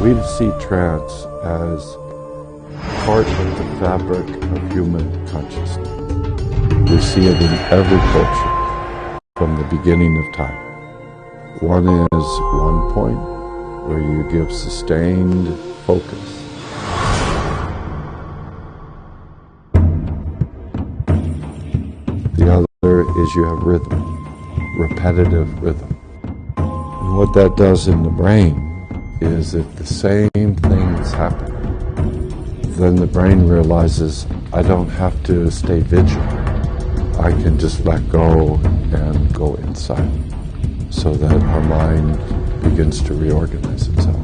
We see trance as part of the fabric of human consciousness. We see it in every culture from the beginning of time. One is one point where you give sustained focus. The other is you have rhythm, repetitive rhythm. And what that does in the brain is that the same thing is happening. Then the brain realizes, I don't have to stay vigilant. I can just let go and go inside, so that our mind begins to reorganize itself.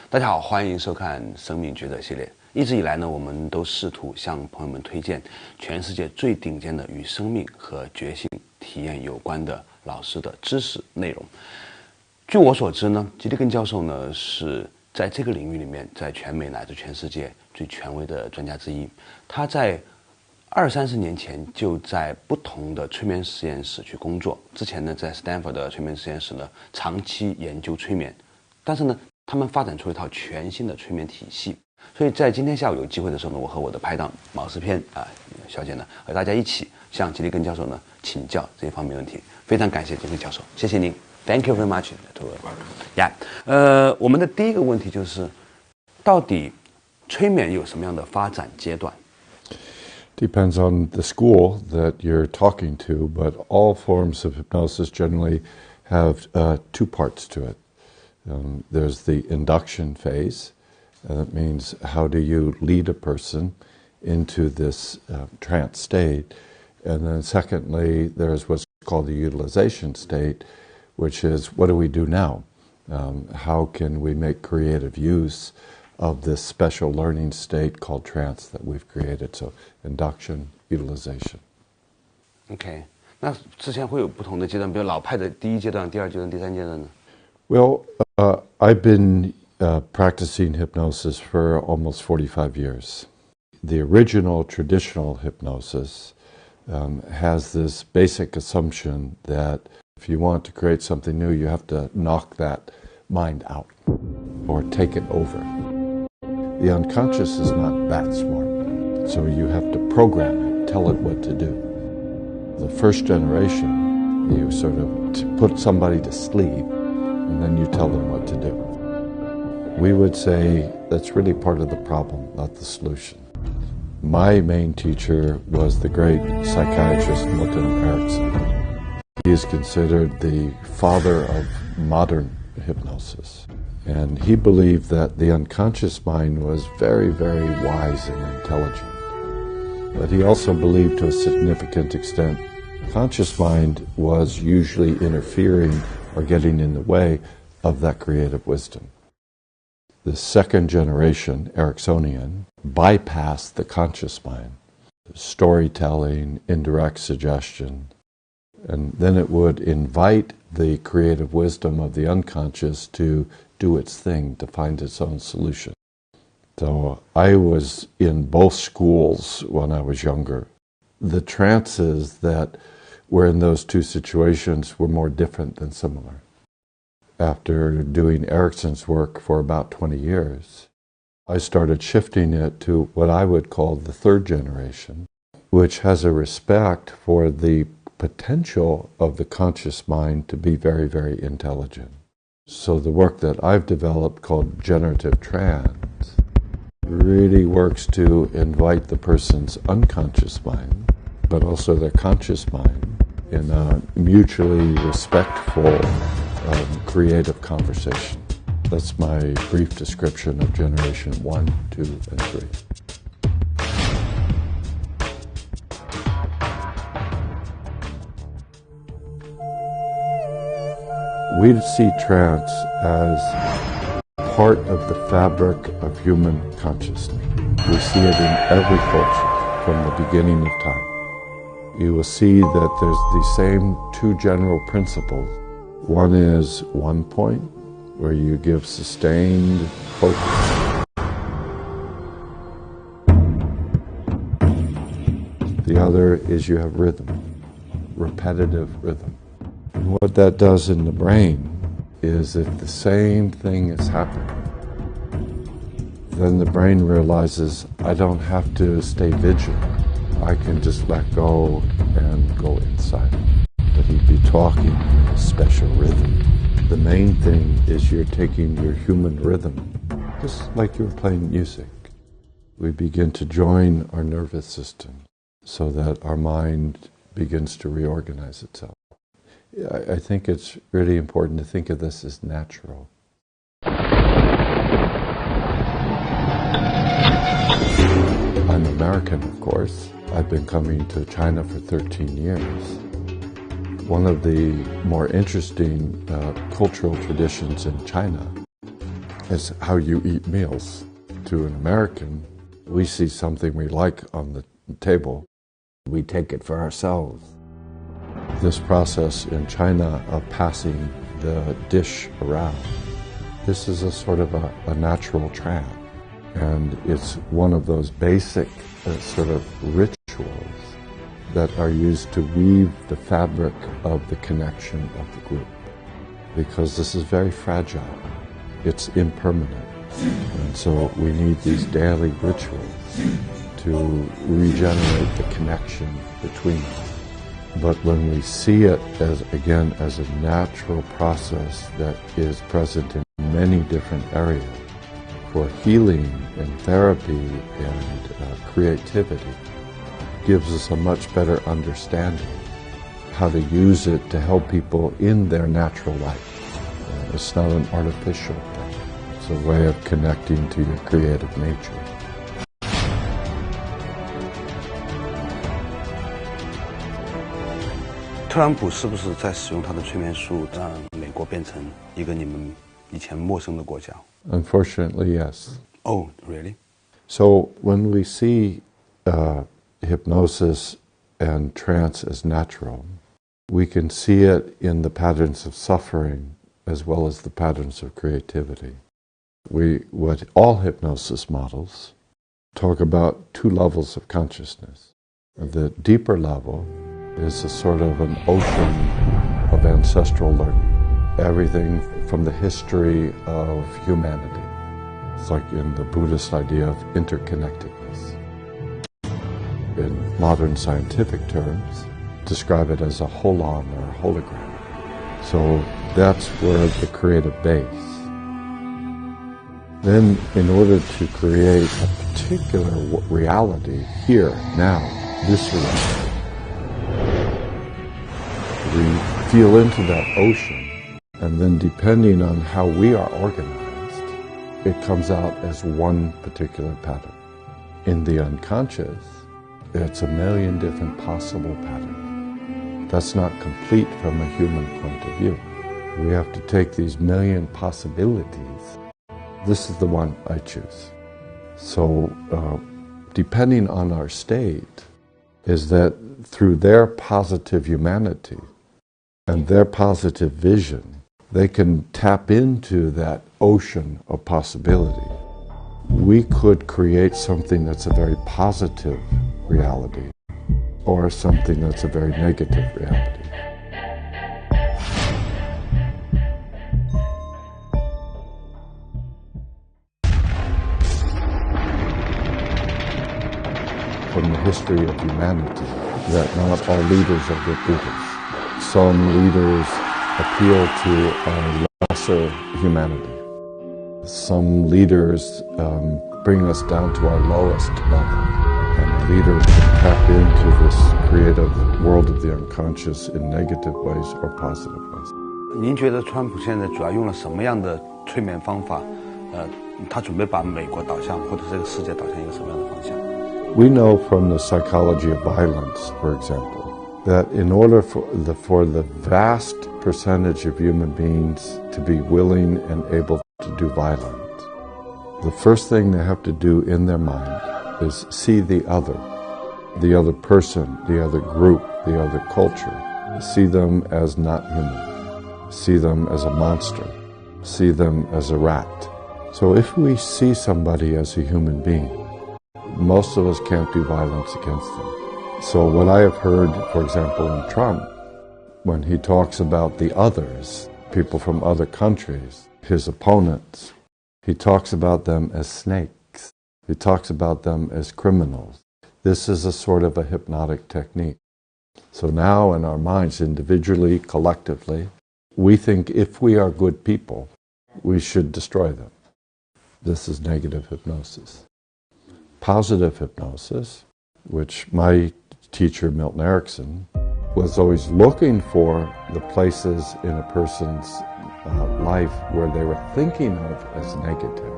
大家好，欢迎收看生命觉者系列。一直以来呢，我们都试图向朋友们推荐全世界最顶尖的与生命和觉醒体验有关的老师的知识内容。据我所知呢，吉利根教授呢是在这个领域里面，在全美乃至全世界最权威的专家之一。他在20-30年前就在不同的催眠实验室去工作。之前呢，在斯坦福的催眠实验室呢，长期研究催眠。但是呢，他们发展出一套全新的催眠体系。所以在今天下午有机会的时候呢，我和我的拍档毛世偏小姐呢，和大家一起向吉利根教授呢请教这方面问题。非常感谢吉利教授，谢谢您。Thank you very much. Yeah. 我们的第一个问题就是，到底催眠有什么样的发展阶段？ Depends on the school that you're talking to, but all forms of hypnosis generally have two parts to it. There's the induction phase. That means how do you lead a person into this trance state? And then secondly, there's what's called the utilization state, which is what do we do now? How can we make creative use of this special learning state called trance that we've created? So induction, utilization. OK. 那之前会有不同的阶段，比如老派的第一阶段、第二阶段、第三阶段呢？ Well, I've been practicing hypnosis for almost 45 years. The original traditional hypnosis has this basic assumption that if you want to create something new, you have to knock that mind out or take it over. The unconscious is not that smart, so you have to program it, tell it what to do. The first generation, you sort of put somebody to sleep, and then you tell them what to do. We would say that's really part of the problem, not the solution. My main teacher was the great psychiatrist Milton Erickson. He is considered the father of modern hypnosis. And he believed that the unconscious mind was very, very wise and intelligent. But he also believed to a significant extent conscious mind was usually interfering or getting in the way of that creative wisdom. The second generation, Ericksonian, bypassed the conscious mind, storytelling, indirect suggestion, and then it would invite the creative wisdom of the unconscious to do its thing, to find its own solution. So I was in both schools when I was younger. The trances that were in those two situations were more different than similar. After doing Erickson's work for about 20 years, I started shifting it to what I would call the third generation, which has a respect for the potential of the conscious mind to be very, very intelligent. So the work that I've developed called generative trance really works to invite the person's unconscious mind, but also their conscious mind in a mutually respectful creative conversation. That's my brief description of generation 1, 2, and 3. We see trance as part of the fabric of human consciousness. We see it in every culture from the beginning of time. You will see that there's the same two general principles. One is one point, where you give sustained focus. The other is you have rhythm, repetitive rhythm. And what that does in the brain is if the same thing is happening, then the brain realizes, I don't have to stay vigilant. I can just let go and go inside. But he'd be talking in a special rhythm. The main thing is you're taking your human rhythm, just like you're playing music. We begin to join our nervous system so that our mind begins to reorganize itself. I think it's really important to think of this as natural. I'm American, of course. I've been coming to China for 13 years. One of the more interesting cultural traditions in China is how you eat meals. To an American, we see something we like on the table, we take it for ourselves. This process in China of passing the dish around, this is a sort of a natural trend. And it's one of those basic sort of rituals that are used to weave the fabric of the connection of the group. Because this is very fragile. It's impermanent. And so we need these daily rituals to regenerate the connection between us. But when we see it as, again, as a natural process that is present in many different areas, for healing and therapy and creativity, gives us a much better understanding how to use it to help people in their natural life. It's not an artificial thing. It's a way of connecting to your creative nature. 特朗普是不是在使用他的催眠术，让美国变成一个你们以前陌生的国家？ Unfortunately, yes. Oh, really? So when we see hypnosis and trance as natural, we can see it in the patterns of suffering as well as the patterns of creativity. What all hypnosis models talk about two levels of consciousness. The deeper level is a sort of an ocean of ancestral learning. Everything from the history of humanity. It's like in the Buddhist idea of interconnectedness. In modern scientific terms, describe it as a holon or a hologram. So that's where the creative base. Then, in order to create a particular reality here, now, this reality, we feel into that ocean, and then depending on how we are organized, it comes out as one particular pattern. In the unconscious, it's a million different possible patterns. That's not complete from a human point of view. We have to take these million possibilities. This is the one I choose. So, depending on our state, is that through their positive humanity and their positive vision, they can tap into that ocean of possibility. We could create something that's a very positive reality or something that's a very negative reality. From the history of humanity, that not all leaders are good leaders. Some leaders appeal to our lesser humanity. Some leaders bring us down to our lowest level. And a leader can tap into this creative world of the unconscious in negative ways or positive ways. 您觉得川普现在主要用了什么样的催眠方法？他准备把美国导向，或者这个世界导向一个什么样的方向？ We know from the psychology of violence, for example, that in order for the vast percentage of human beings to be willing and able to do violence, the first thing they have to do in their mind is see the other person, the other group, the other culture, see them as not human, see them as a monster, see them as a rat. So if we see somebody as a human being, most of us can't do violence against them. So what I have heard, for example, in Trump, when he talks about the others, people from other countries, his opponents, he talks about them as snakes. He talks about them as criminals. This is a sort of a hypnotic technique. So now in our minds, individually, collectively, we think if we are good people, we should destroy them. This is negative hypnosis. Positive hypnosis, which my teacher, Milton Erickson, was always looking for the places in a person's life where they were thinking of as negative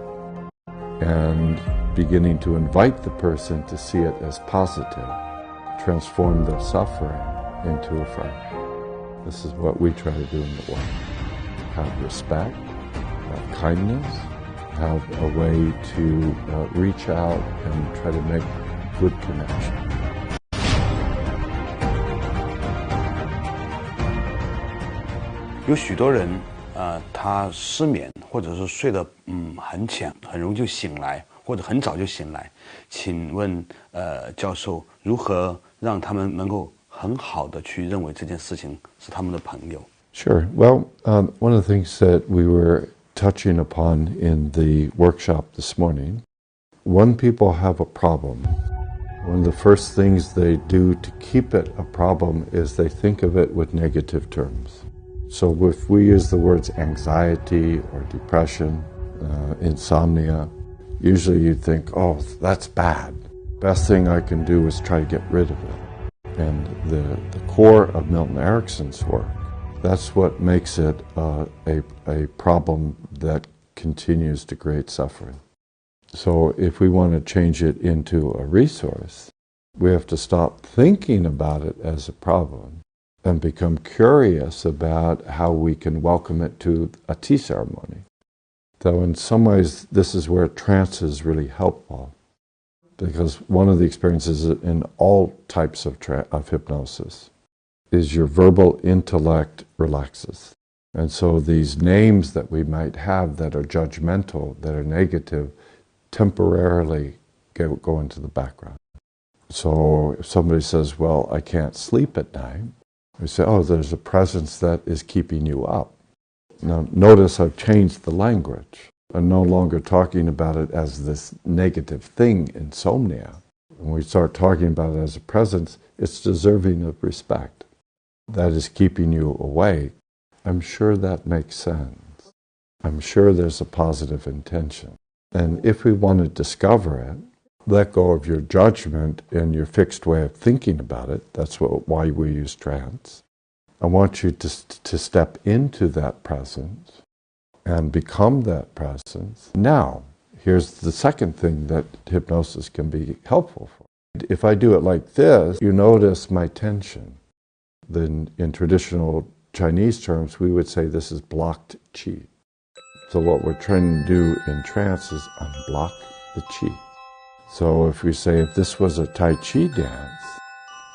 and beginning to invite the person to see it as positive, transform their suffering into a friend. This is what we try to do in the world. Have respect, have kindness, have a way to reach out and try to make good connection. 有许多人，他失眠，或者是睡得很浅，很容易就醒来，或者很早就醒来。请问，教授如何让他们能够很好的去认为这件事情是他们的朋友？ Sure. Well, one of the things that we were touching upon in the workshop this morning, when people have a problem, one of the first things they do to keep it a problem is they think of it with negative terms. So if we use the words anxiety or depression, insomnia, usually you think, oh, that's bad. Best thing I can do is try to get rid of it. And the core of Milton Erickson's work, that's what makes it a problem that continues to create suffering. So if we want to change it into a resource, we have to stop thinking about it as a problem and become curious about how we can welcome it to a tea ceremony. So in some ways, this is where trance is really helpful, because one of the experiences in all types of hypnosis is your verbal intellect relaxes. And so these names that we might have that are judgmental, that are negative, temporarily go into the background. So if somebody says, well, I can't sleep at night, we say, oh, there's a presence that is keeping you up. Now, notice I've changed the language. I'm no longer talking about it as this negative thing, insomnia. When we start talking about it as a presence, it's deserving of respect. That is keeping you awake. I'm sure that makes sense. I'm sure there's a positive intention. And if we want to discover it, let go of your judgment and your fixed way of thinking about it. That's why we use trance. I want you to step into that presence and become that presence. Now, here's the second thing that hypnosis can be helpful for. If I do it like this, you notice my tension. Then in traditional Chinese terms, we would say this is blocked qi. So what we're trying to do in trance is unblock the qi. So if we say, if this was a Tai Chi dance,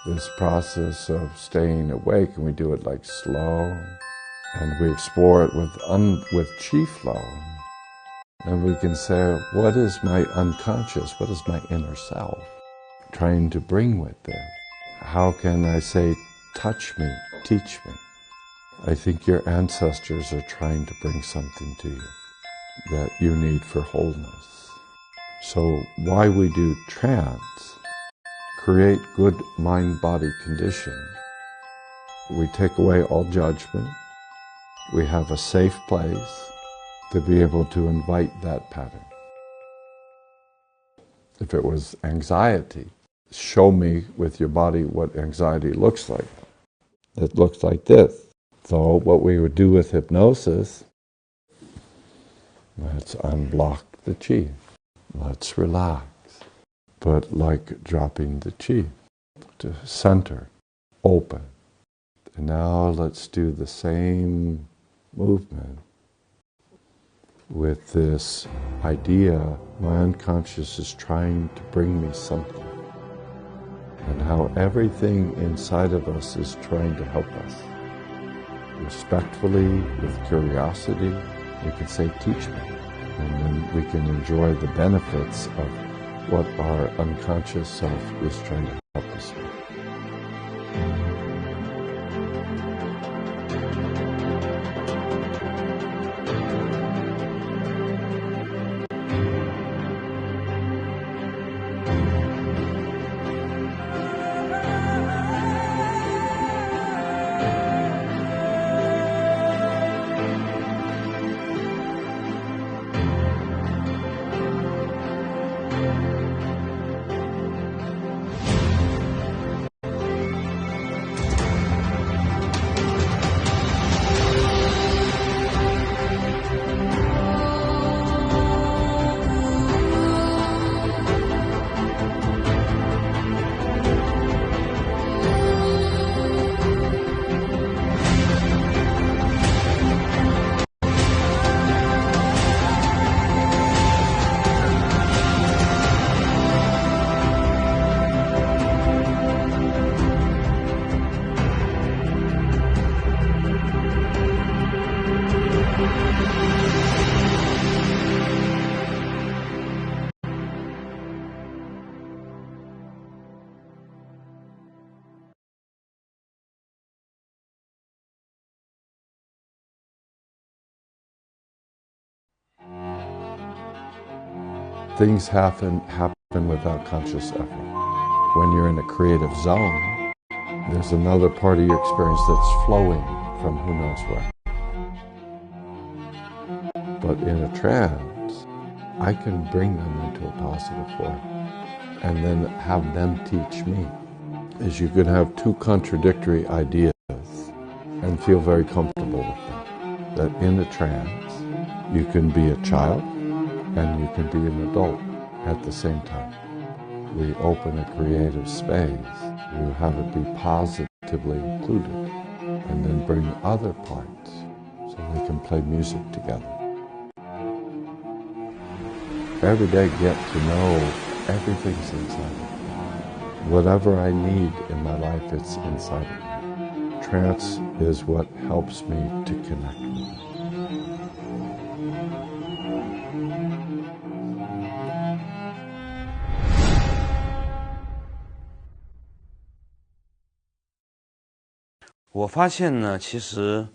this process of staying awake, and we do it like slow, and we explore it with Qi flow, and we can say, what is my unconscious, what is my inner self trying to bring with it? How can I say, touch me, teach me? I think your ancestors are trying to bring something to you that you need for wholeness. So why we do trance, create good mind-body condition. We take away all judgment. We have a safe place to be able to invite that pattern. If it was anxiety, show me with your body what anxiety looks like. It looks like this. So what we would do with hypnosis, let's unblock the qi. Let's relax, but like dropping the qi to center, open. And now let's do the same movement with this idea, my unconscious is trying to bring me something, and how everything inside of us is trying to help us. Respectfully, with curiosity, we can say, teach me. And then we can enjoy the benefits of what our unconscious self is trying to help us with. Things happen without conscious effort. When you're in a creative zone, there's another part of your experience that's flowing from who knows where. But in a trance, I can bring them into a positive form and then have them teach me. Is you can have two contradictory ideas and feel very comfortable with them. That in a trance, you can be a child and you can be an adult at the same time. We open a creative space, we have it be positively included, and then bring other parts so they can play music together. Every day get to know everything's inside of me. Whatever I need in my life, it's inside of me. Trance is what helps me to connect with it.我发现呢，其实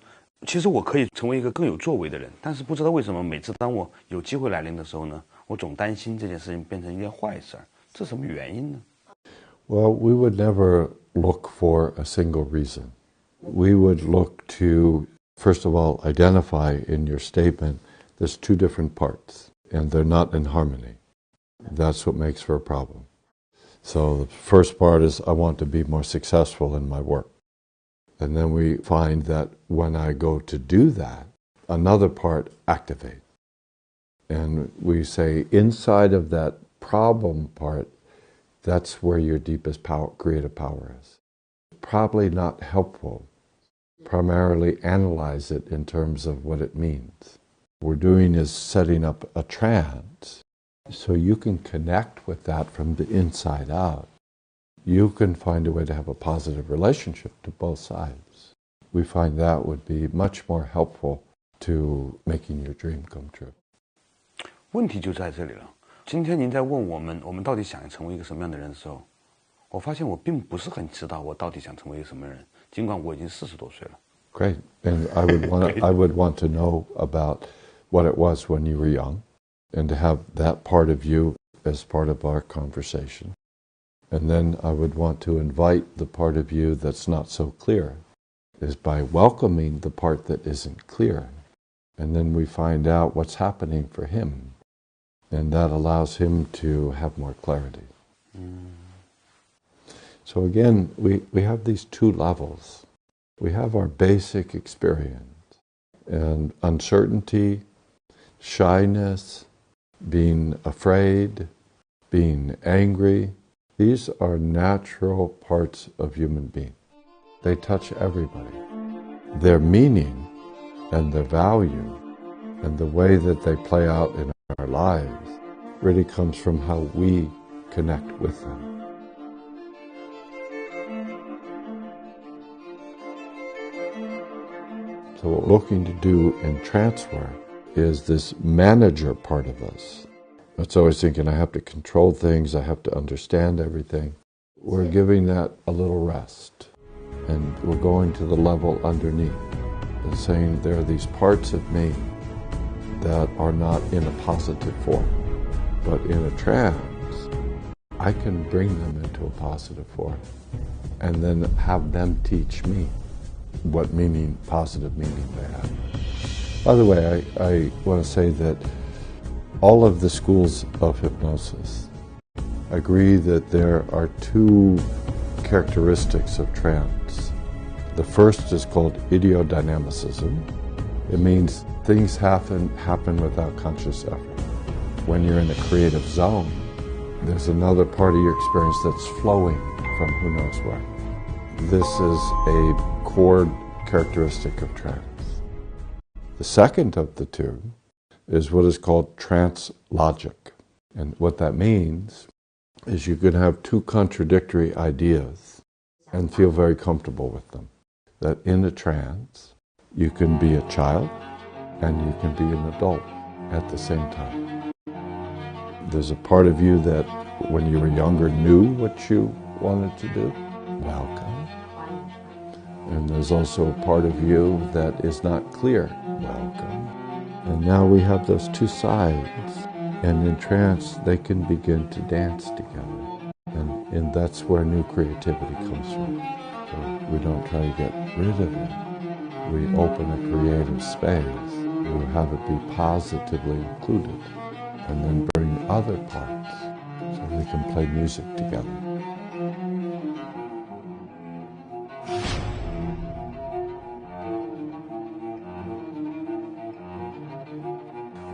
我可以成为一个更有作为的人，但是不知道为什么，每次当我有机会来临的时候呢，我总担心这件事情变成一件坏事儿，这什么原因呢？ Well, we would never look for a single reason. We would look to, first of all, identify in your statement there's two different parts, and they're not in harmony. That's what makes for a problem. So the first part is I want to be more successful in my work. And then we find that when I go to do that, another part activates. And we say inside of that problem part, that's where your deepest power, creative power is. Probably not helpful. Primarily analyze it in terms of what it means. What we're doing is setting up a trance so you can connect with that from the inside out. You can find a way to have a positive relationship to both sides. We find that would be much more helpful to making your dream come true. 问题就在这里了。今天您在问我们到底想成为一个什么样的人的时候，我发现我并不是很知道我到底想成为一个什么人，尽管我已经40多岁了。Great, and I would want to know about what it was when you were young, and to have that part of you as part of our conversation. And then I would want to invite the part of you that's not so clear, is by welcoming the part that isn't clear. And then we find out what's happening for him. And that allows him to have more clarity. So again, we have these two levels. We have our basic experience. And uncertainty, shyness, being afraid, being angry, these are natural parts of human being. They touch everybody. Their meaning and their value and the way that they play out in our lives really comes from how we connect with them. So what we're looking to do in trance work is this manager part of us It's always thinking, I have to control things, I have to understand everything. We're giving that a little rest. And we're going to the level underneath and saying there are these parts of me that are not in a positive form. But in a trance, I can bring them into a positive form and then have them teach me what meaning, positive meaning they have. By the way, I want to say that all of the schools of hypnosis agree that there are two characteristics of trance. The first is called idiodynamicism. It means things happen without conscious effort. When you're in a creative zone, there's another part of your experience that's flowing from who knows where. This is a core characteristic of trance. The second of the two is what is called trance logic. And what that means is you can have two contradictory ideas and feel very comfortable with them. That in a trance, you can be a child and you can be an adult at the same time. There's a part of you that when you were younger knew what you wanted to do. Welcome. And there's also a part of you that is not clear. Welcome. And now we have those two sides. And in trance, they can begin to dance together. And that's where new creativity comes from. So we don't try to get rid of it. We open a creative space. We have it be positively included. And then bring other parts so they can play music together.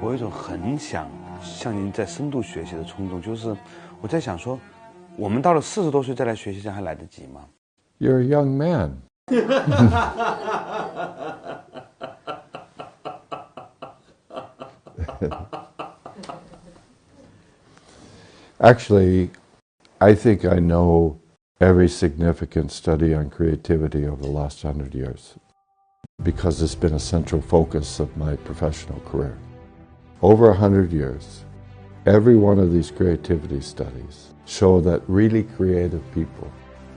我有一种很想像您在深度学习的冲动，就是我在想说，我们到了40多岁再来学习，这样还来得及吗？ You're a young man. Actually, I think I know every significant study on creativity over the last 100 years because it's been a central focus of my professional career. Over 100 years, every one of these creativity studies show that really creative people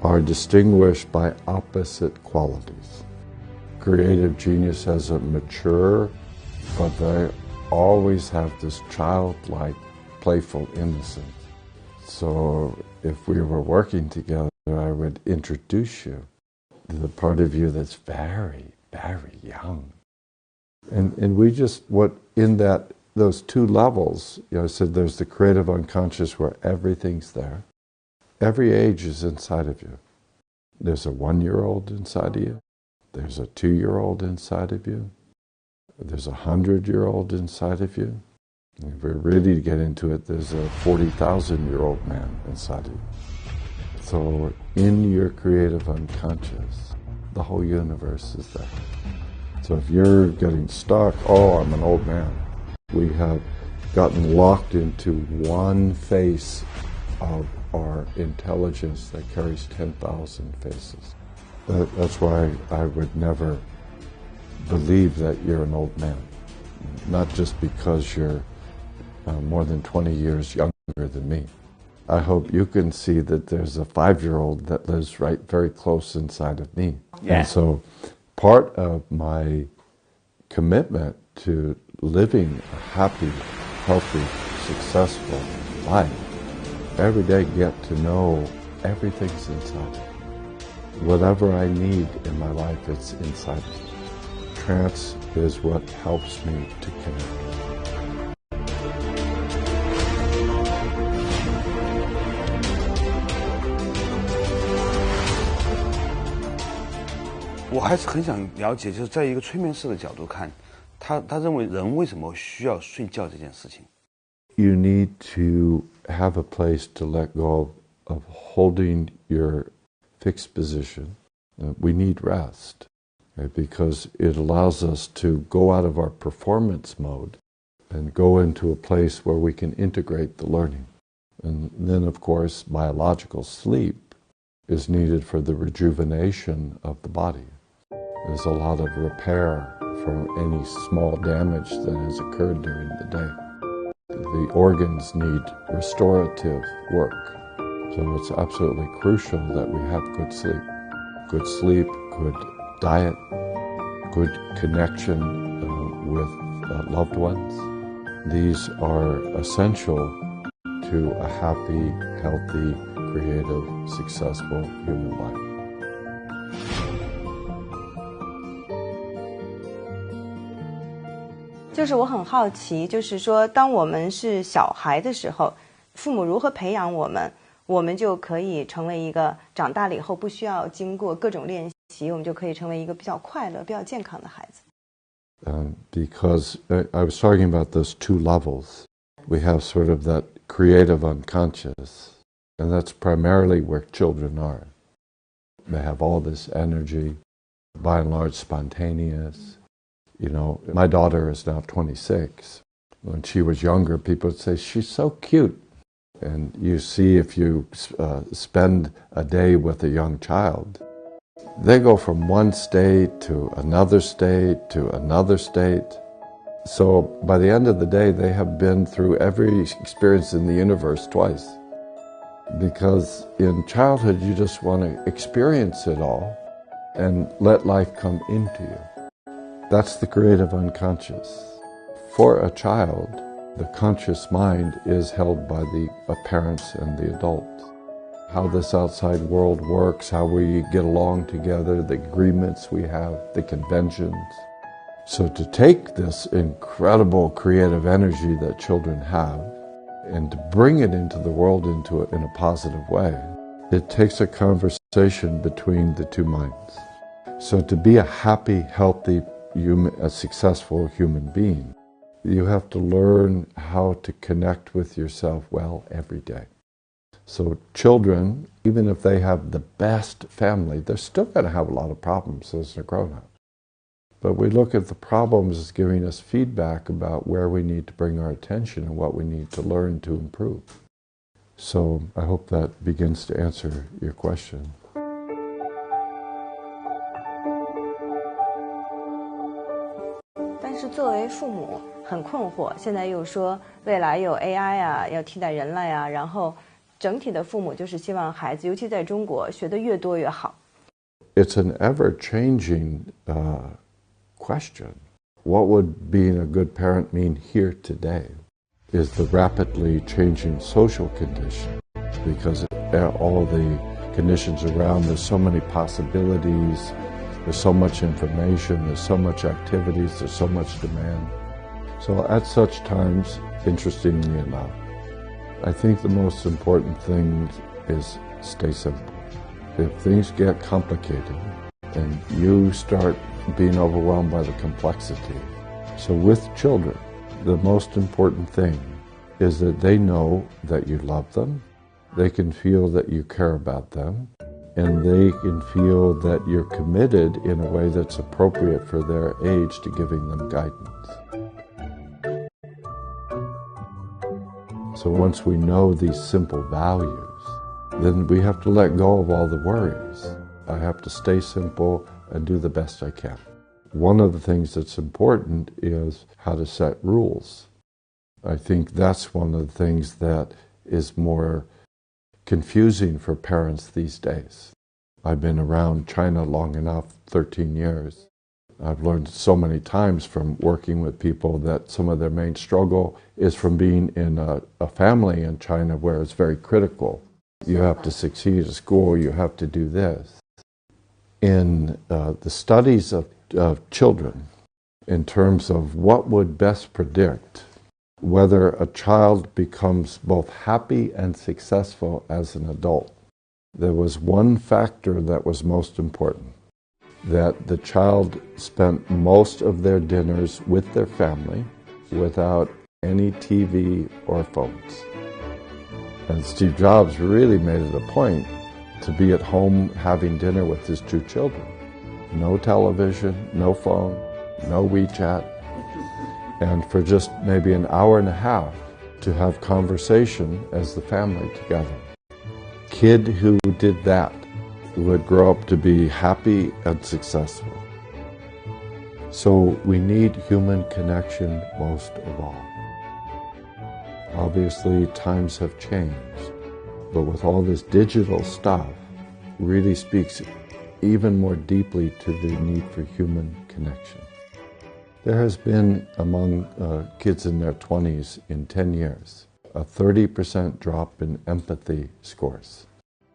are distinguished by opposite qualities. Creative genius has a mature, but they always have this childlike, playful innocence. So if we were working together, I would introduce you to the part of you that's very, very young. And we just, what in that, those two levels, I said there's the creative unconscious where everything's there. Every age is inside of you. There's a 1-year-old inside of you. There's a 2-year-old inside of you. There's a 100-year-old inside of you. And if we're ready to get into it, there's a 40,000-year-old man inside of you. So in your creative unconscious, the whole universe is there. So if you're getting stuck, oh, I'm an old man. We have gotten locked into one face of our intelligence that carries 10,000 faces. That's why I would never believe that you're an old man. Not just because you're more than 20 years younger than me. I hope you can see that there's a 5-year-old that lives right very close inside of me. Yeah. And so part of my commitment to living a happy, healthy, successful life, every day get to know everything's inside of me. Whatever I need in my life, it's inside of me. Trance is what helps me to connect. 我还是很想了解，就是在一个催眠师的角度看，他认为人为什么需要睡觉这件事情。 You need to have a place to let go of holding your fixed position. We need rest, right? Because it allows us to go out of our performance mode and go into a place where we can integrate the learning. And then, of course, biological sleep is needed for the rejuvenation of the body. There's a lot of repair from any small damage that has occurred during the day. the organs need restorative work. So it's absolutely crucial that we have good sleep. Good sleep, good diet, good connection with loved ones. These are essential to a happy, healthy, creative, successful human life. 就是我很好奇，就是说，当我们是小孩的时候，父母如何培养我们，我们就可以成为一个长大了以后不需要经过各种练习，我们就可以成为一个比较快乐、比较健康的孩子。Because I was talking about those two levels. We have sort of that creative unconscious, and that's primarily where children are. They have all this energy, by and large spontaneous. You know, my daughter is now 26. When she was younger, people would say, she's so cute. And you see if you spend a day with a young child, they go from one state to another state to another state. So by the end of the day, they have been through every experience in the universe twice. Because in childhood, you just want to experience it all and let life come into you. That's the creative unconscious. For a child, the conscious mind is held by the parents and the adults. How this outside world works, how we get along together, the agreements we have, the conventions. So to take this incredible creative energy that children have and to bring it into the world in a positive way, it takes a conversation between the two minds. So to be a happy, healthy, a successful human being, you have to learn how to connect with yourself well every day. So children, even if they have the best family, they're still going to have a lot of problems as a grown-up. But we look at the problems as giving us feedback about where we need to bring our attention and what we need to learn to improve. So I hope that begins to answer your question. 但是作为父母很困惑，现在又说未来有 AI 啊，要替代人了呀，然后整体的父母就是希望孩子，尤其在中国，学得越多越好。It's an ever-changing question. What would being a good parent mean here today is the rapidly changing social condition, because all the conditions around, there's so many possibilities, there's so much information, there's so much activities, there's so much demand. So at such times, interestingly enough, I think the most important thing is stay simple. If things get complicated and you start being overwhelmed by the complexity, so with children, the most important thing is that they know that you love them, they can feel that you care about them, and they can feel that you're committed in a way that's appropriate for their age to giving them guidance. So once we know these simple values, then we have to let go of all the worries. I have to stay simple and do the best I can. One of the things that's important is how to set rules. I think that's one of the things that is more confusing for parents these days. I've been around China long enough, 13 years. I've learned so many times from working with people that some of their main struggle is from being in a family in China where it's very critical. You have to succeed at school, you have to do this. In the studies of children, in terms of what would best predict whether a child becomes both happy and successful as an adult, there was one factor that was most important, that the child spent most of their dinners with their family without any TV or phones. And Steve Jobs really made it a point to be at home having dinner with his two children. No television, no phone, no WeChat, and for just maybe an hour and a half to have conversation as the family together. Kid who did that would grow up to be happy and successful. So we need human connection most of all. Obviously, times have changed, but with all this digital stuff, really speaks even more deeply to the need for human connection. There has been, among kids in their 20s in 10 years, a 30% drop in empathy scores.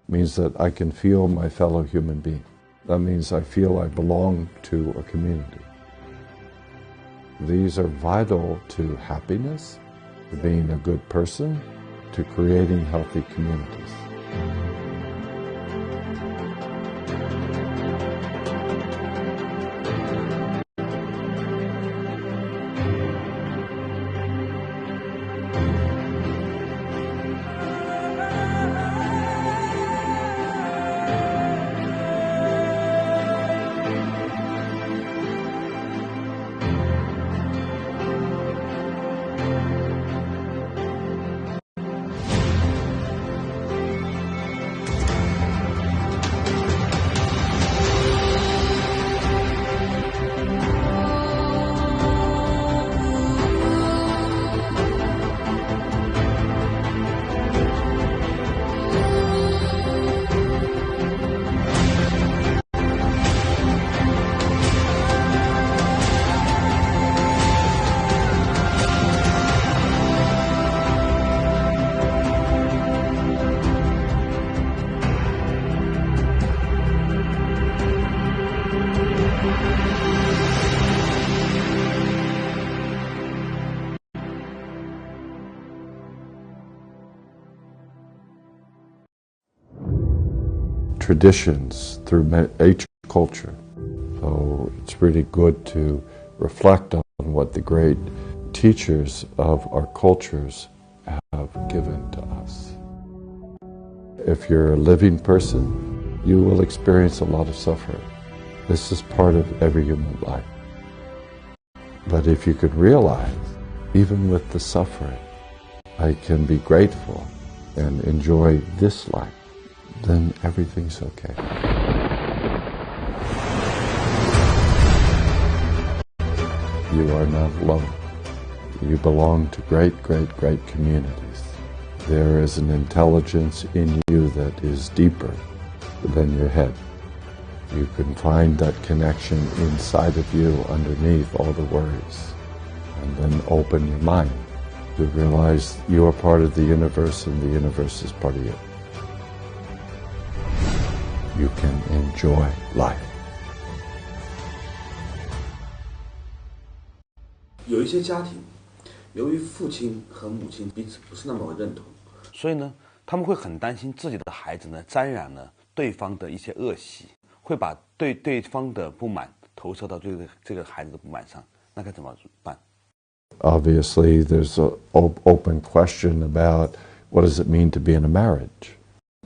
It means that I can feel my fellow human being. That means I feel I belong to a community. These are vital to happiness, to being a good person, to creating healthy communities. Traditions through each culture. So it's really good to reflect on what the great teachers of our cultures have given to us. If you're a living person, you will experience a lot of suffering. This is part of every human life. But if you could realize, even with the suffering, I can be grateful and enjoy this life, then everything's okay. You are not alone. You belong to great, great, great communities. There is an intelligence in you that is deeper than your head. You can find that connection inside of you underneath all the worries, and then open your mind to realize you are part of the universe and the universe is part of you. You can enjoy life. 有一些家庭，由于父亲和母亲彼此不是那么认同，所以呢，他们会很担心自己的孩子呢沾染了对方的一些恶习，会把对对方的不满投射到这个孩子的不满上，那该怎么办？ Obviously, there's an open question about what does it mean to be in a marriage.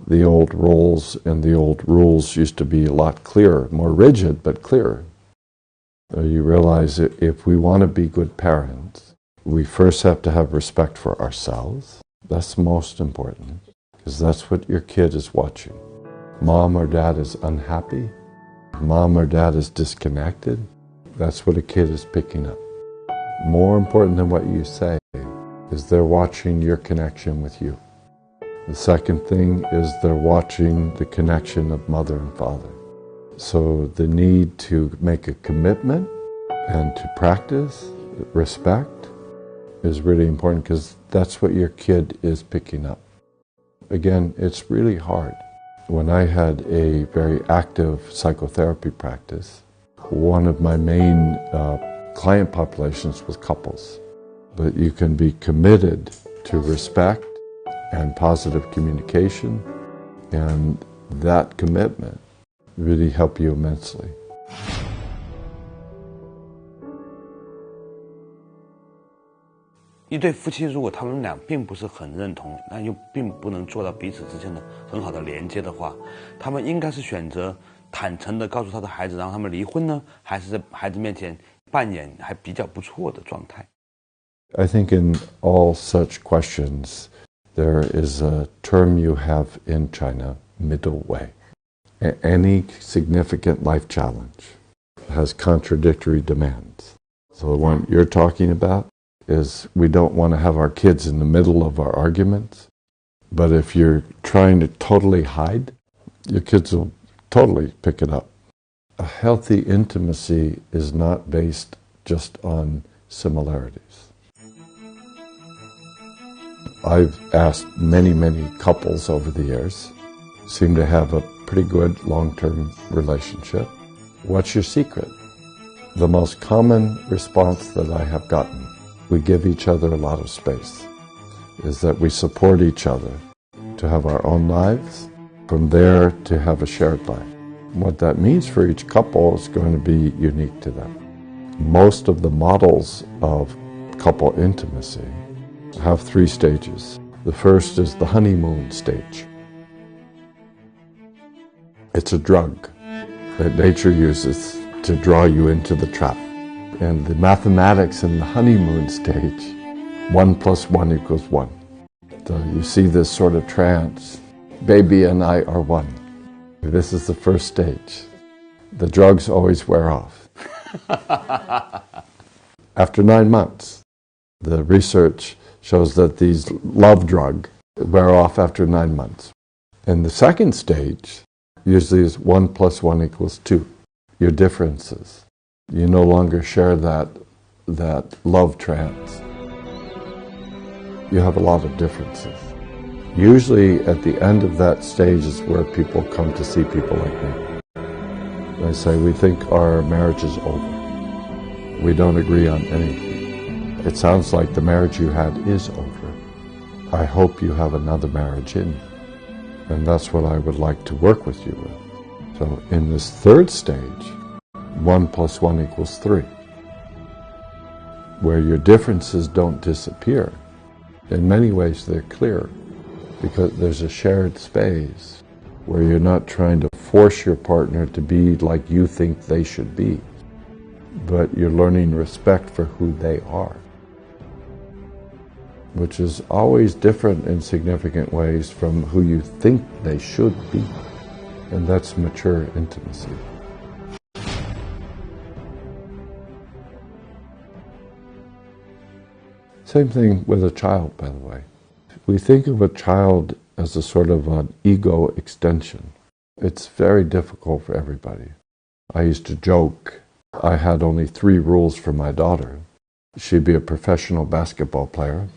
The old roles and the old rules used to be a lot clearer, more rigid, but clearer. You realize that if we want to be good parents, we first have to have respect for ourselves. That's most important, because that's what your kid is watching. Mom or dad is unhappy. Mom or dad is disconnected. That's what a kid is picking up. More important than what you say is they're watching your connection with you. The second thing is they're watching the connection of mother and father. So the need to make a commitment and to practice respect is really important, because that's what your kid is picking up. Again, it's really hard. When I had a very active psychotherapy practice, one of my main client populations was couples. But you can be committed to respect and positive communication, and that commitment really help you immensely. 一对夫妻如果他们俩并不是很认同，那又并不能做到彼此之间的很好的连接的话，他们应该是选择坦诚的告诉他的孩子，让他们离婚呢，还是在孩子面前扮演还比较不错的状态？ I think in all such questions, there is a term you have in China, middle way. Any significant life challenge has contradictory demands. So the one you're talking about is we don't want to have our kids in the middle of our arguments. But if you're trying to totally hide, your kids will totally pick it up. A healthy intimacy is not based just on similarities. I've asked many couples over the years, seem to have a pretty good long-term relationship. What's your secret? The most common response that I have gotten, we give each other a lot of space, is that we support each other to have our own lives, from there to have a shared life. What that means for each couple is going to be unique to them. Most of the models of couple intimacy have 3 stages. The first is the honeymoon stage. It's a drug that nature uses to draw you into the trap. And the mathematics in the honeymoon stage, 1 + 1 = 1. So you see this sort of trance, baby and I are one. This is the first stage. The drugs always wear off. After 9 months, the research shows that these love drugs wear off after 9 months. And the second stage usually is 1 + 1 = 2. Your differences. You no longer share that love trance. You have a lot of differences. Usually at the end of that stage is where people come to see people like me. They say, we think our marriage is over. We don't agree on anything. It sounds like the marriage you had is over. I hope you have another marriage in you. And that's what I would like to work with you with. So in this third stage, 1 + 1 = 3, where your differences don't disappear. In many ways they're clear, because there's a shared space where you're not trying to force your partner to be like you think they should be, but you're learning respect for who they are, which is always different in significant ways from who you think they should be. And that's mature intimacy. Same thing with a child, by the way. We think of a child as a sort of an ego extension. It's very difficult for everybody. I used to joke, I had only 3 rules for my daughter. She'd be a professional basketball player,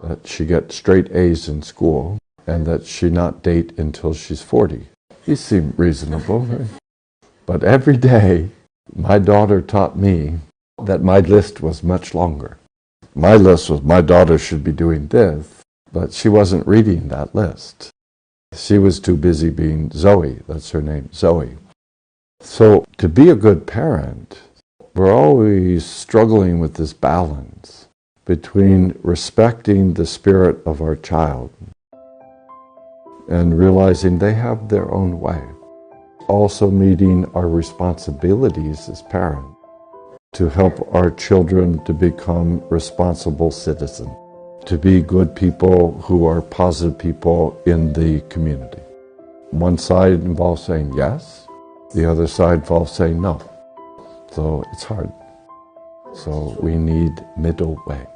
that she get straight A's in school, and that she not date until she's 40. These seem reasonable, right? But every day, my daughter taught me that my list was much longer. My list was my daughter should be doing this, but she wasn't reading that list. She was too busy being Zoe, that's her name, Zoe. So to be a good parent, we're always struggling with this balance between respecting the spirit of our child and realizing they have their own way. Also meeting our responsibilities as parents to help our children to become responsible citizens, to be good people who are positive people in the community. One side involves saying yes, the other side involves saying no. So it's hard. So we need middle way.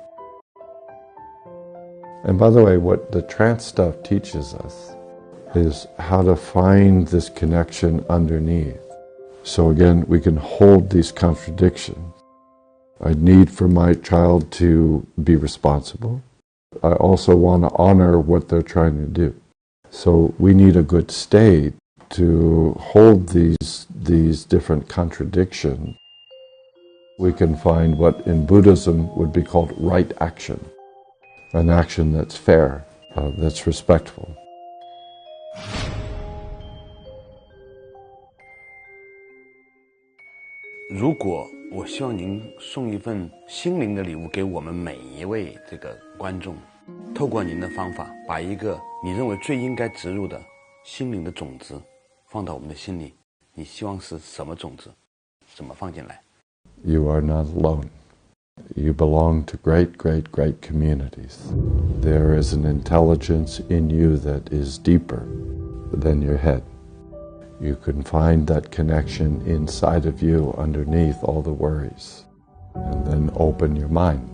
And by the way, what the trance stuff teaches us is how to find this connection underneath. So again, we can hold these contradictions. I need for my child to be responsible. I also want to honor what they're trying to do. So we need a good state to hold these different contradictions. We can find what in Buddhism would be called right action, an action that's fair, that's respectful. 如果我希望您送一份心灵的礼物给我们每一位这个观众，透过您的方法，把一个你认为最应该植入的心灵的种子放到我们的心里，你希望是什么种子？怎么放进来？ You are not alone. You belong to great communities. There is an intelligence in you that is deeper than your head. You can find that connection inside of you underneath all the worries, and then open your mind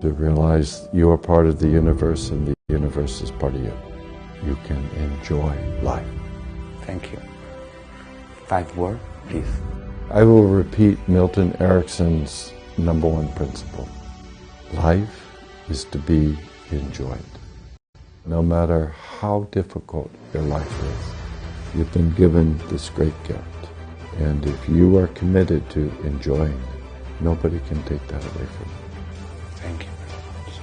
to realize you are part of the universe and the universe is part of you. You can enjoy life. Thank you. 5 words, please. I will repeat Milton Erickson's number 1 principle. Life is to be enjoyed. No matter how difficult your life is, you've been given this great gift. And if you are committed to enjoying it, nobody can take that away from you. Thank you very much.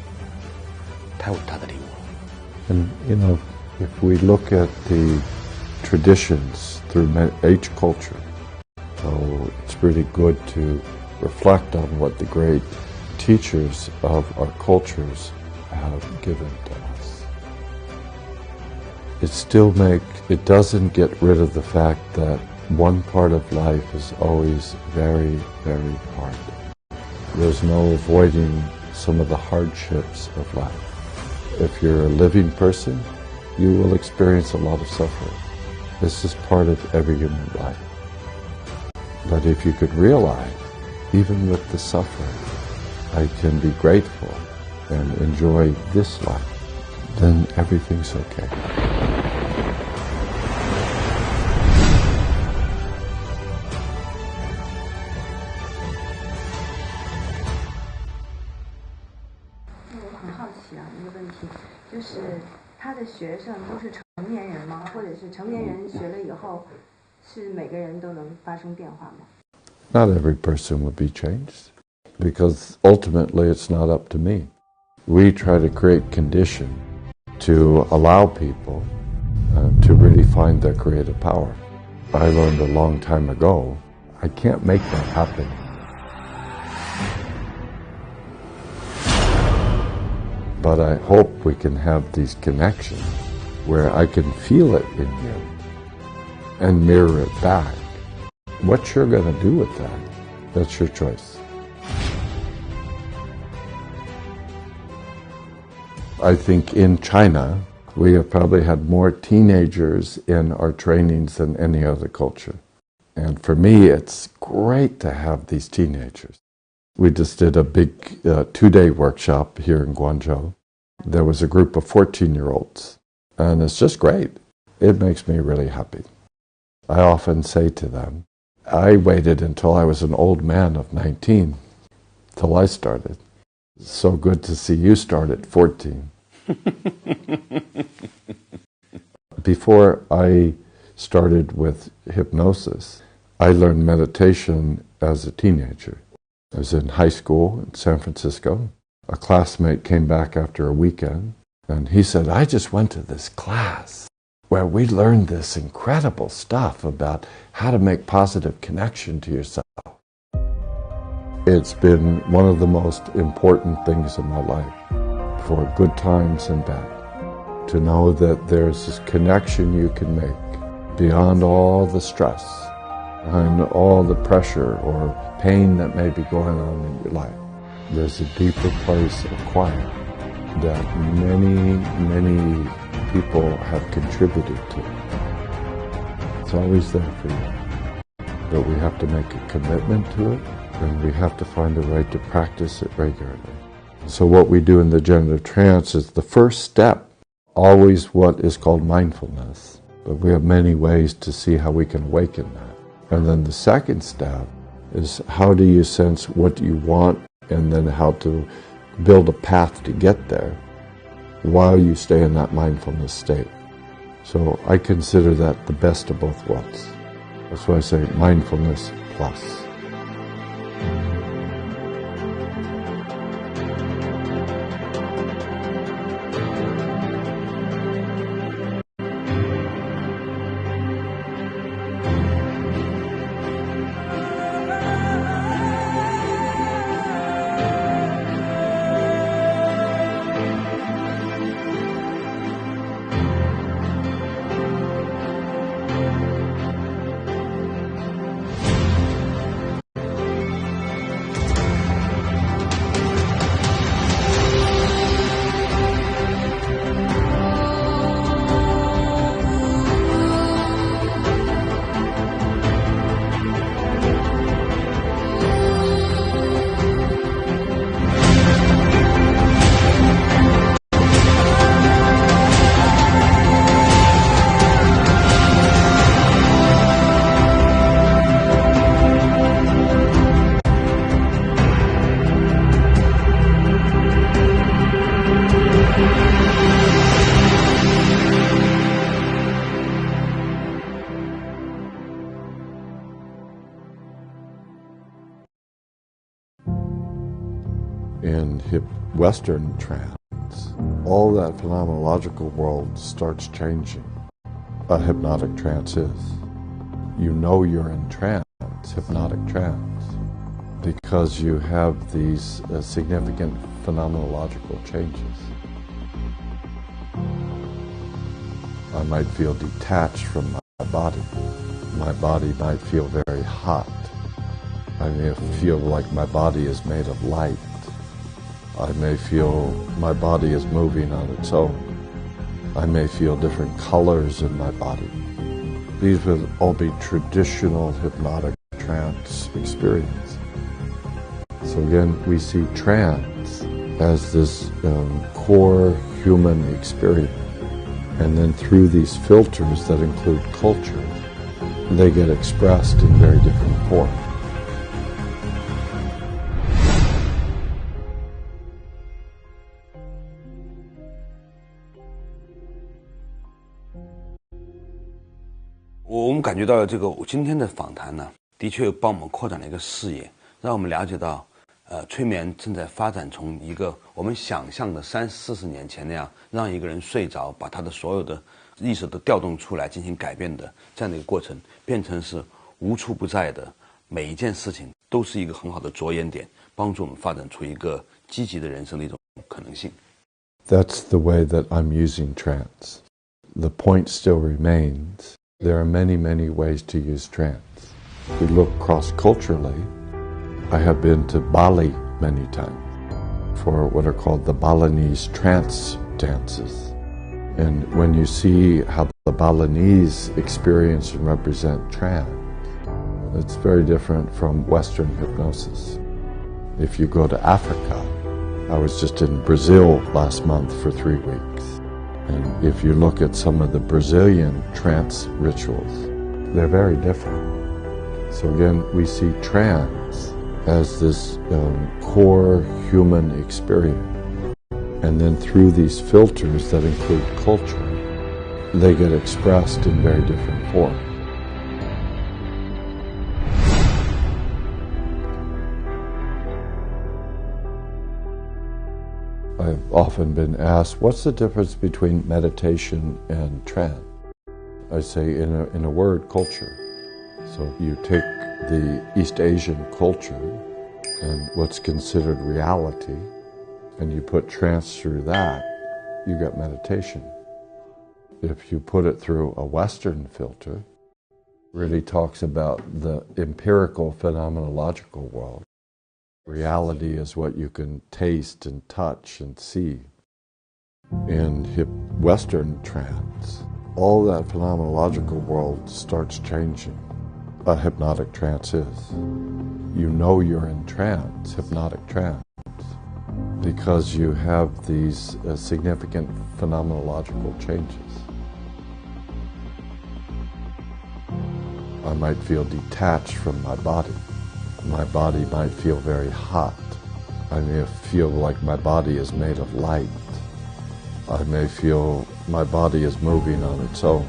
太伟大的礼物。 And, you know, if we look at the traditions through each culture, so it's really good to reflect on what the great teachers of our cultures have given to us. It doesn't get rid of the fact that one part of life is always very, very hard. There's no avoiding some of the hardships of life. If you're a living person, you will experience a lot of suffering. This is part of every human life. But if you could realize, even with the suffering, I can be grateful and enjoy this life, then everything's okay. Not every person would be changed, because ultimately it's not up to me. We try to create conditions to allow people to really find their creative power. I learned a long time ago, I can't make that happen. But I hope we can have these connections where I can feel it in you and mirror it back. What you're going to do with that, that's your choice. I think in China, we have probably had more teenagers in our trainings than any other culture. And for me, it's great to have these teenagers. We just did a big 2-day workshop here in Guangzhou. There was a group of 14-year-olds, and it's just great. It makes me really happy. I often say to them, I waited until I was an old man of 19 till I started. It's so good to see you start at 14. Before I started with hypnosis, I learned meditation as a teenager. I was in high school in San Francisco. A classmate came back after a weekend, and he said, I just went to this class where we learned this incredible stuff about how to make positive connection to yourself. It's been one of the most important things in my life, for good times and bad, to know that there's this connection you can make beyond all the stress and all the pressure or pain that may be going on in your life. There's a deeper place of quiet that many, many people have contributed to. It's always there for you. But we have to make a commitment to it, and we have to find a way to practice it regularly. So what we do in the generative trance is the first step, always what is called mindfulness. But we have many ways to see how we can awaken that. And then the second step is how do you sense what you want, and then how to build a path to get there while you stay in that mindfulness state. So I consider that the best of both worlds. That's why I say mindfulness plus. In Western trance, all that phenomenological world starts changing. A hypnotic trance is. You know you're in trance, hypnotic trance, because you have these significant phenomenological changes. I might feel detached from my body. My body might feel very hot. I may feel like my body is made of light. I may feel my body is moving on its own. I may feel different colors in my body. These would all be traditional hypnotic trance experience. So again, we see trance as this core human experience. And then through these filters that include culture, they get expressed in very different forms.我们感觉到这个今天的访谈呢，的确帮我们扩展了一个视野，让我们了解到，催眠正在发展从一个我们想象的30-40年前那样，让一个人睡着，把他的所有的意识都调动出来进行改变的这样的一个过程，变成是无处不在的，每一件事情都是一个很好的着眼点，帮助我们发展出一个积极的人生的一种可能性。That's the way that I'm using trance. The point still remains. There are many, many ways to use trance. We look cross-culturally. I have been to Bali many times for what are called the Balinese trance dances. And when you see how the Balinese experience and represent trance, it's very different from Western hypnosis. If you go to Africa, I was just in Brazil last month for 3 weeks. And if you look at some of the Brazilian trance rituals, they're very different. So again, we see trance as this core human experience. And then through these filters that include culture, they get expressed in very different forms. I've often been asked, what's the difference between meditation and trance? I say in a word, culture. So you take the East Asian culture and what's considered reality, and you put trance through that, you get meditation. If you put it through a Western filter, really talks about the empirical phenomenological world. Reality is what you can taste and touch and see. In Western trance, all that phenomenological world starts changing. A hypnotic trance is. You know you're in trance, hypnotic trance, because you have these significant phenomenological changes. I might feel detached from my body. My body might feel very hot. I may feel like my body is made of light. I may feel my body is moving on its own.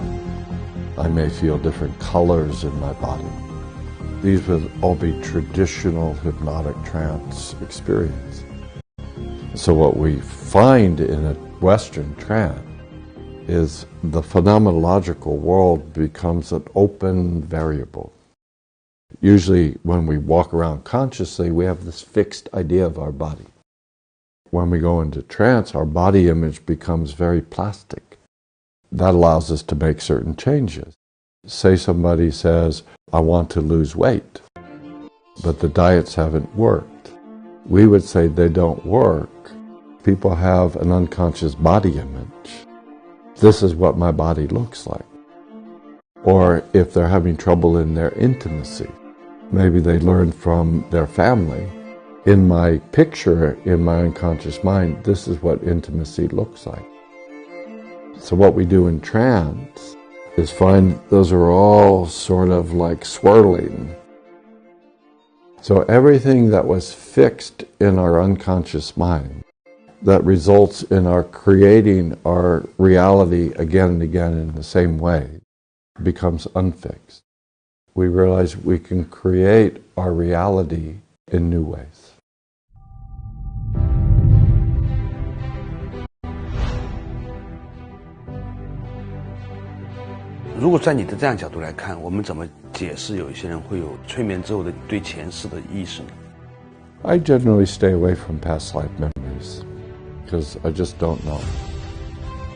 I may feel different colors in my body. These would all be traditional hypnotic trance experience. So what we find in a Western trance is the phenomenological world becomes an open variable. Usually when we walk around consciously, we have this fixed idea of our body. When we go into trance, our body image becomes very plastic. That allows us to make certain changes. Say somebody says, I want to lose weight, but the diets haven't worked. We would say they don't work. People have an unconscious body image. This is what my body looks like. Or if they're having trouble in their intimacy, maybe they learned from their family. In my picture, in my unconscious mind, this is what intimacy looks like. So what we do in trance is find those are all sort of like swirling. So everything that was fixed in our unconscious mind, that results in our creating our reality again and again in the same way, becomes unfixed. We realize we can create our reality in new ways. 如果在你的这样角度来看，我们怎么解释有一些人会有催眠之后的对前世的意识呢？ I generally stay away from past life memories because I just don't know.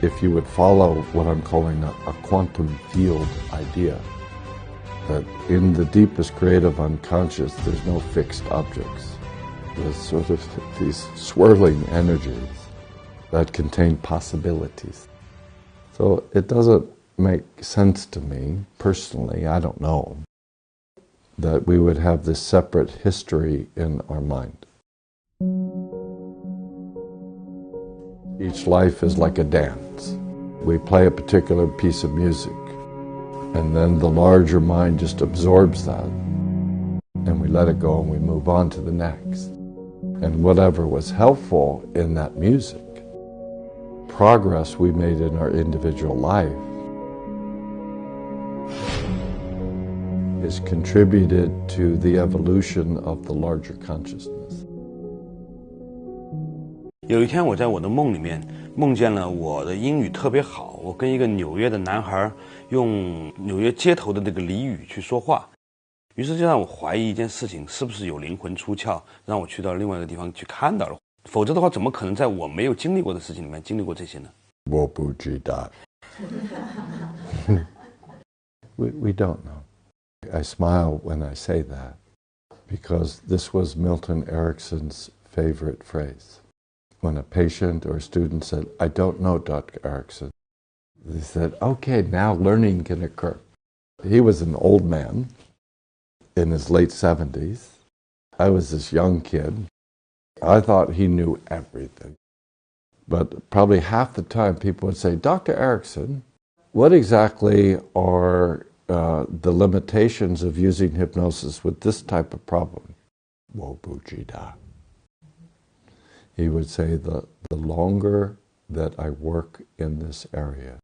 If you would follow what I'm calling a quantum field idea, that in the deepest creative unconscious, there's no fixed objects. There's sort of these swirling energies that contain possibilities. So it doesn't make sense to me, personally, I don't know, that we would have this separate history in our mind. Each life is like a dance. We play a particular piece of music, and then the larger mind just absorbs that, and we let it go and we move on to the next. And whatever was helpful in that music, progress we made in our individual life, is contributed to the evolution of the larger consciousness. 有一天，我在我的梦里面梦见了我的英语特别好，我跟一个纽约的男孩用纽约街头的那个俚语去说话，于是就让我怀疑一件事情是不是有灵魂出窍，让我去到另外一个地方去看到了。否则的话，怎么可能在我没有经历过的事情里面经历过这些呢？我不知道。We don't know. I smile when I say that because this was Milton Erickson's favorite phrase. When a patient or a student said, I don't know, Dr. Erickson, they said, okay, now learning can occur. He was an old man in his late 70s. I was this young kid. I thought he knew everything. But probably half the time people would say, Dr. Erickson, what exactly are the limitations of using hypnosis with this type of problem? 我不知道. He would say, the longer that I work in this area,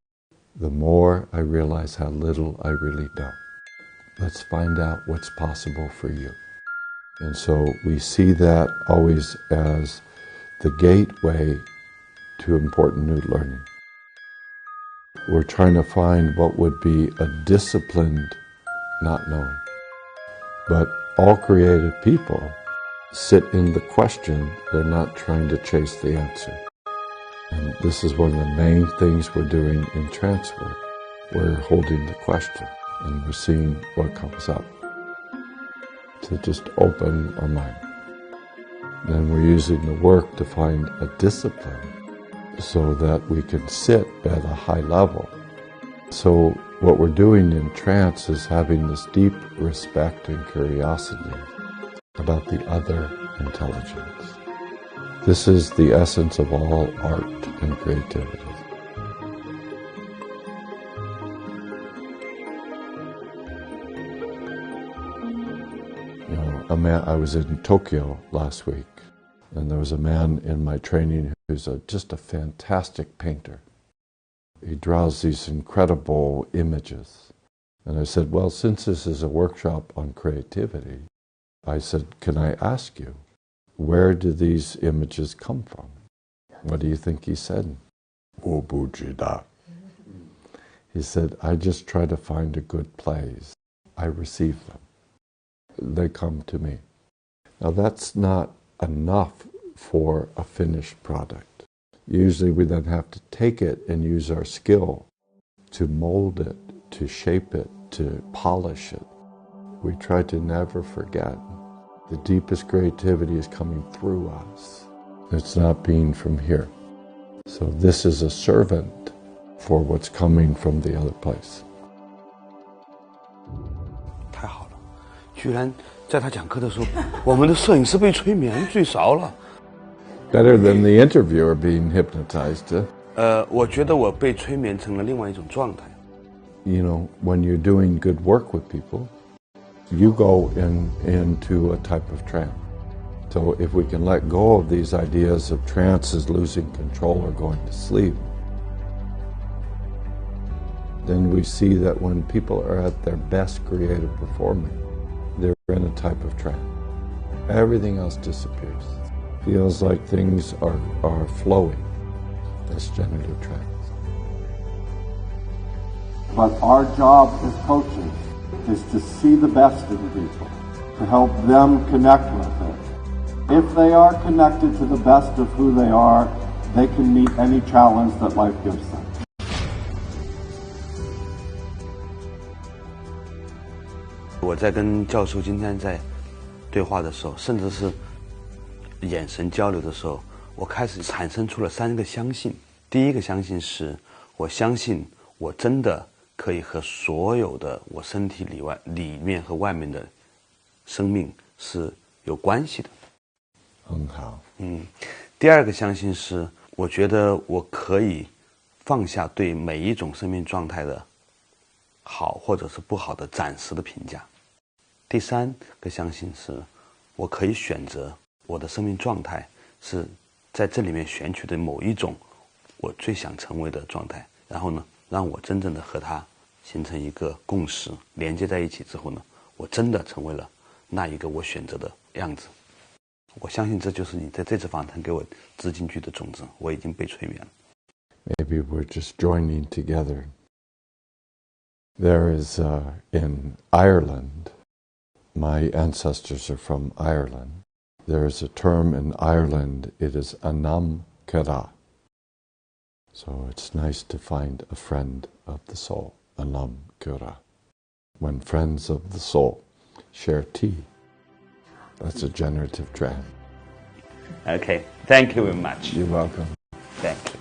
the more I realize how little I really know. Let's find out what's possible for you. And so we see that always as the gateway to important new learning. We're trying to find what would be a disciplined not knowing. But all creative people sit in the question, they're not trying to chase the answer. And this is one of the main things we're doing in trance work. We're holding the question and we're seeing what comes up to just open our mind. Then we're using the work to find a discipline so that we can sit at a high level. So what we're doing in trance is having this deep respect and curiosity about the other intelligence. This is the essence of all art and creativity. I was in Tokyo last week, and there was a man in my training who's just a fantastic painter. He draws these incredible images. And I said, well, since this is a workshop on creativity, I said, can I ask you, where do these images come from? What do you think he said? 我不知道. He said, I just try to find a good place. I receive them. They come to me. Now that's not enough for a finished product. Usually we then have to take it and use our skill to mold it, to shape it, to polish it. We try to never forget the deepest creativity is coming through us. It's not being from here. So this is a servant for what's coming from the other place. 太好了，居然在他讲课的时候，我们的摄影师被催眠最少了。Better than the interviewer being hypnotized. 我觉得我被催眠成了另外一种状态。You know, when you're doing good work with people, you go into a type of trance. So if we can let go of these ideas of trance as losing control or going to sleep, then we see that when people are at their best creative performing, they're in a type of trance. Everything else disappears. Feels like things are flowing. That's generative trance. But our job as coaches is to see the best in people, to help them connect with it. If they are connected to the best of who they are, they can meet any challenge that life gives them. 我在跟教授今天在对话的时候，甚至是眼神交流的时候，我开始产生出了3个相信。第一个相信是，我相信我真的可以和所有的我身体里面和外面的生命是有关系的。很好。第二个相信是，我觉得我可以放下对每一种生命状态的好或者是不好的暂时的评价。第3个相信是，我可以选择我的生命状态是在这里面选取的某一种我最想成为的状态，然后呢，让我真正的和它形成一个共识，连接在一起之后呢，我真的成为了那一个我选择的样子。我相信这就是你在这次访谈给我植进去的种子，我已经被催眠了。Maybe we're just joining together. There is, in Ireland, my ancestors are from Ireland. There is a term in Ireland, it is anam kara. So it's nice to find a friend of the soul, anam kara. When friends of the soul share tea, that's a generative trend. Okay, thank you very much. You're welcome. Thank you.